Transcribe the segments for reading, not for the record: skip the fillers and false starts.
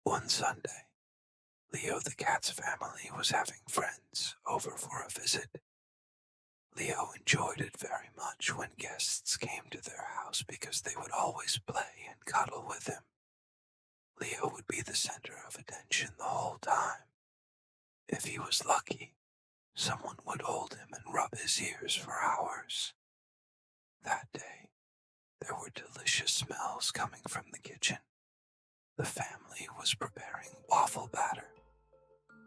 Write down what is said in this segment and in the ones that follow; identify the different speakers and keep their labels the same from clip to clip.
Speaker 1: One Sunday, Leo the cat's family was having friends over for a visit. Leo enjoyed it very much when guests came to their house because they would always play and cuddle with him. Leo would be the center of attention the whole time. If he was lucky, someone would hold him and rub his ears for hours. That day, there were delicious smells coming from the kitchen. The family was preparing waffle batter.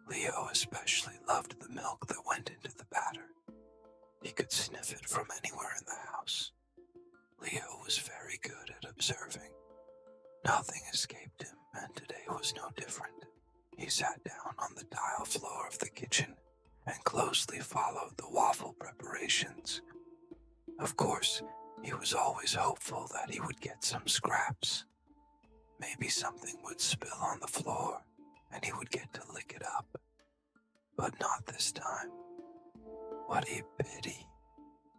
Speaker 1: Leo especially loved the milk that went into the batter. He could sniff it from anywhere in the house. Leo was very good at observing. Nothing escaped him, and today was no different. He sat down on the tile floor of the kitchen and closely followed the waffle preparations. Of course, he was always hopeful that he would get some scraps. Maybe something would spill on the floor, and he would get to lick it up. But not this time. What a pity.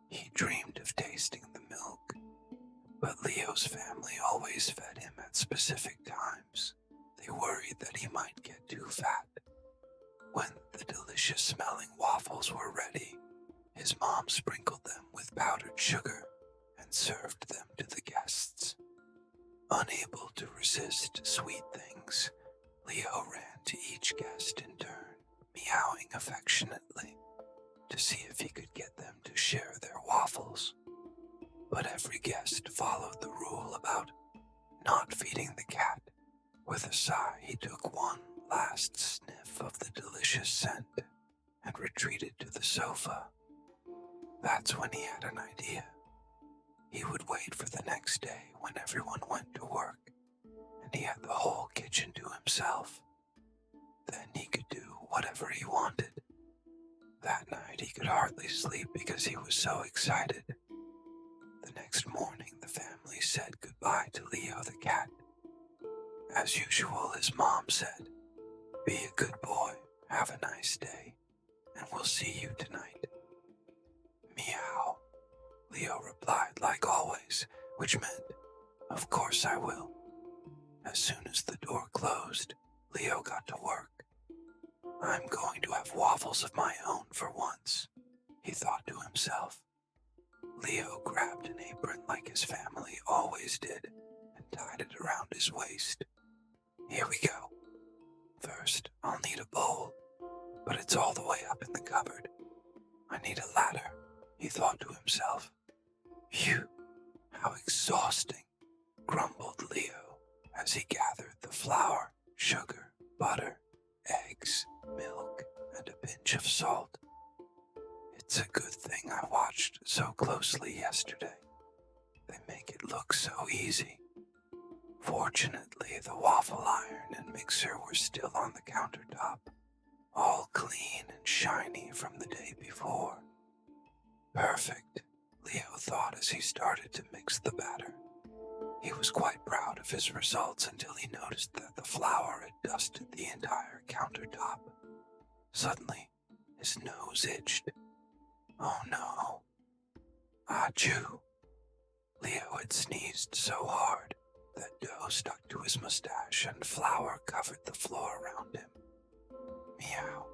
Speaker 1: He dreamed of tasting the milk, but Leo's family always fed him at specific times. They worried that he might get too fat. When the delicious smelling waffles were ready, his mom sprinkled them with powdered sugar and served them to the guests. Unable to resist sweet things, Leo ran to each guest in turn, meowing affectionately to see if he could get them to share their waffles. But every guest followed the rule about not feeding the cat. With a sigh, he took one last sniff of the delicious scent and retreated to the sofa. That's when he had an idea. He would wait for the next day when everyone went to work, and he had the whole kitchen to himself. Then he could do whatever he wanted. That night he could hardly sleep because he was so excited. The next morning the family said goodbye to Leo the cat. As usual, his mom said, "Be a good boy, have a nice day, and we'll see you tonight." "Meow," Leo replied like always, which meant, "Of course I will." As soon as the door closed, Leo got to work. "I'm going to have waffles of my own for once," he thought to himself. Leo grabbed an apron like his family always did and tied it around his waist. "Here we go. First, I'll need a bowl, but it's all the way up in the cupboard. I need a ladder," he thought to himself. "Phew, how exhausting," grumbled Leo as he gathered the flour, sugar, butter, eggs, milk, and a pinch of salt. "It's a good thing I watched so closely yesterday. They make it look so easy." Fortunately, the waffle iron and mixer were still on the countertop, all clean and shiny from the day before. Perfect, Leo thought as he started to mix the batter. He was quite proud of his results until he noticed that the flour had dusted the entire countertop. Suddenly, his nose itched. Oh no. Achoo! Leo had sneezed so hard that dough stuck to his mustache and flour covered the floor around him. Meow.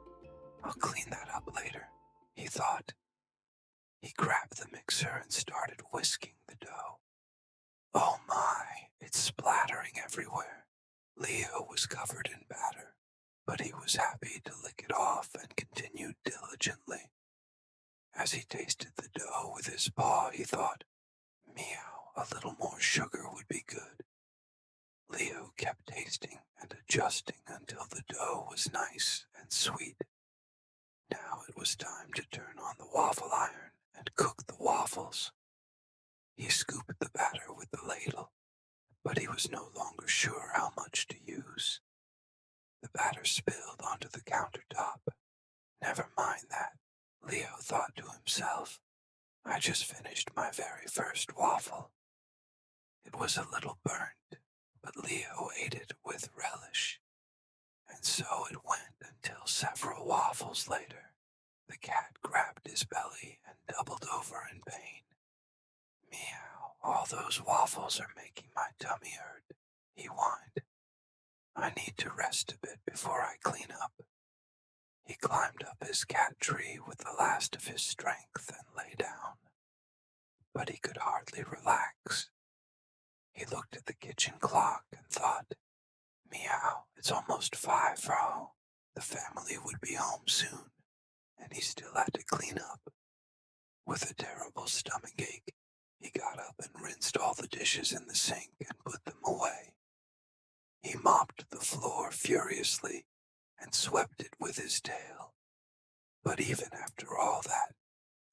Speaker 1: I'll clean that up later, he thought. He grabbed the mixer and started whisking the dough. Oh my, it's splattering everywhere. Leo was covered in batter, but he was happy to lick it off and continued diligently. As he tasted the dough with his paw, he thought, "Meow, a little more sugar would be good." Leo kept tasting and adjusting until the dough was nice and sweet. Now it was time to turn on the waffle iron and cook the waffles. He scooped the batter with the ladle, but he was no longer sure how much to use. The batter spilled onto the countertop. Never mind that, Leo thought to himself. I just finished my very first waffle. It was a little burnt, but Leo ate it with relish. And so it went until several waffles later, the cat grabbed his belly and doubled over in pain. Meow, all those waffles are making my tummy hurt, he whined. I need to rest a bit before I clean up. He climbed up his cat tree with the last of his strength and lay down, but he could hardly relax. He looked at the kitchen clock and thought, meow, it's almost 5, Frau. The family would be home soon, and he still had to clean up. With a terrible stomachache, he got up and rinsed all the dishes in the sink and put them away. He mopped the floor furiously and swept it with his tail. But even after all that,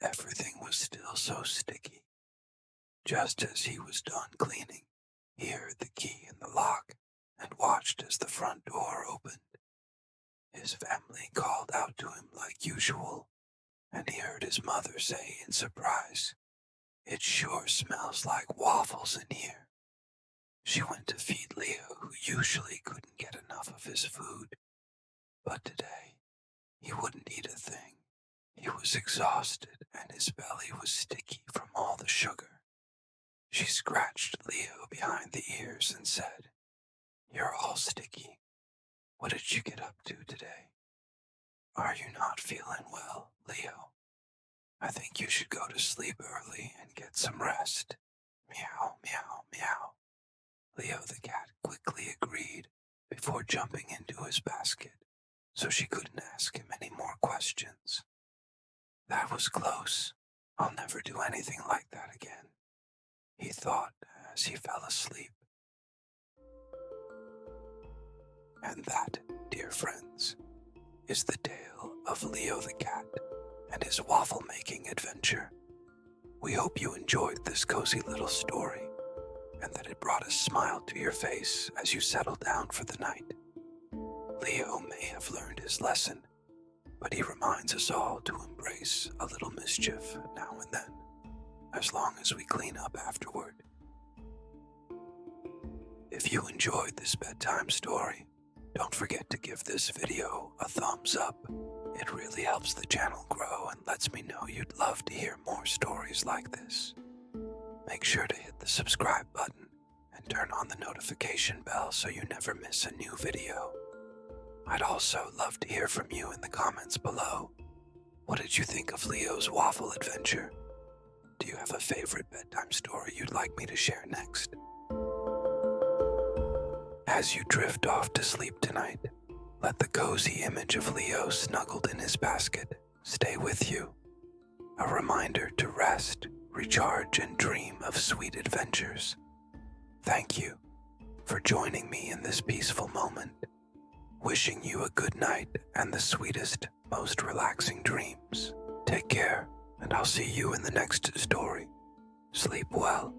Speaker 1: everything was still so sticky. Just as he was done cleaning, he heard the key in the lock and watched as the front door opened. His family called out to him like usual, and he heard his mother say in surprise, "It sure smells like waffles in here." She went to feed Leo, who usually couldn't get enough of his food. But today, he wouldn't eat a thing. He was exhausted, and his belly was sticky from all the sugar. She scratched Leo behind the ears and said, "You're all sticky. What did you get up to today? Are you not feeling well, Leo? I think you should go to sleep early and get some rest." Meow, meow, meow. Leo the cat quickly agreed before jumping into his basket, so she couldn't ask him any more questions. That was close. I'll never do anything like that again, he thought as he fell asleep. And that, dear friends, is the tale of Leo the cat and his waffle-making adventure. We hope you enjoyed this cozy little story and that it brought a smile to your face as you settle down for the night. Leo may have learned his lesson, but he reminds us all to embrace a little mischief now and then, as long as we clean up afterward. If you enjoyed this bedtime story, don't forget to give this video a thumbs up. It really helps the channel grow and lets me know you'd love to hear more stories like this. Make sure to hit the subscribe button and turn on the notification bell so you never miss a new video. I'd also love to hear from you in the comments below. What did you think of Leo's waffle adventure? Do you have a favorite bedtime story you'd like me to share next? As you drift off to sleep tonight, let the cozy image of Leo snuggled in his basket stay with you. A reminder to rest, recharge, and dream of sweet adventures. Thank you for joining me in this peaceful moment. Wishing you a good night and the sweetest, most relaxing dreams. Take care, and I'll see you in the next story. Sleep well.